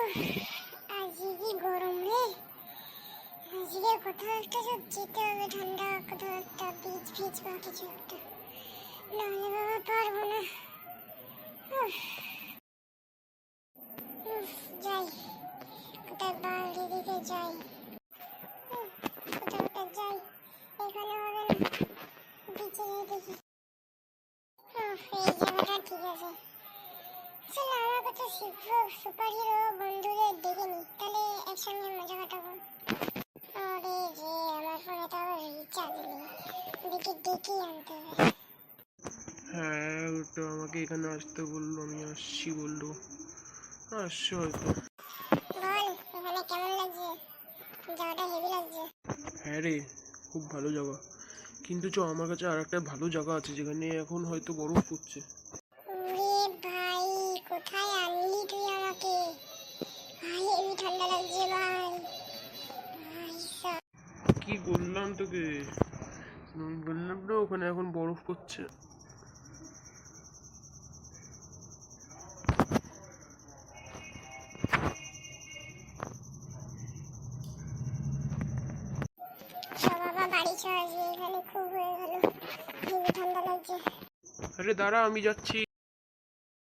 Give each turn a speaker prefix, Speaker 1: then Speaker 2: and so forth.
Speaker 1: আজকে কি গরম রে। আজকে কোথাও একটা সব যেতে হবে, ঠান্ডা কোথাও একটা বিচ বা কিছু একটা, নাহলে বাবা পারবো না। যাই কোথায়, বাড়ি দিকে যাই, কোথাও একটা যাই, এখানে হবে না, বিচে যাই দেখি। এই জায়গাটা ঠিক আছে। চলো আমার কথা সুপার হিরো বন্ধুদের ডেকে নি, তাহলে একসঙ্গে মজা কাটাবো। আরে রে, আমার ফোনে তো আবার রিচার্জ নেই, দেখি ডেকেই আনতে হবে।
Speaker 2: হ্যাঁ, ওটা আমাকে এখানে আসতে বললো, আমি আসছি বললো, আসছে হয়তো।
Speaker 1: বল এখানে কেমন লাগছে, জায়গাটা হেভি লাগছে।
Speaker 2: হ্যাঁ রে, খুব ভালো জায়গা, কিন্তু আমার কাছে আর একটা ভালো জায়গা আছে যেখানে এখন হয়তো বরফ পড়ছে।
Speaker 1: ওরে ভাই, কোথায় আনলি তুই আমাকে? ভাই হেভি ঠান্ডা লাগছে ভাই। ভাই
Speaker 2: কি বললাম তোকে, আমি বললাম না ওখানে এখন বরফ পড়ছে।
Speaker 1: বাবা বাড়ি চলে আসবে, এখানে খুব হয়ে গেল, হেভি ঠান্ডা লাগছে।
Speaker 2: আরে দাঁড়া, আমি যাচ্ছি।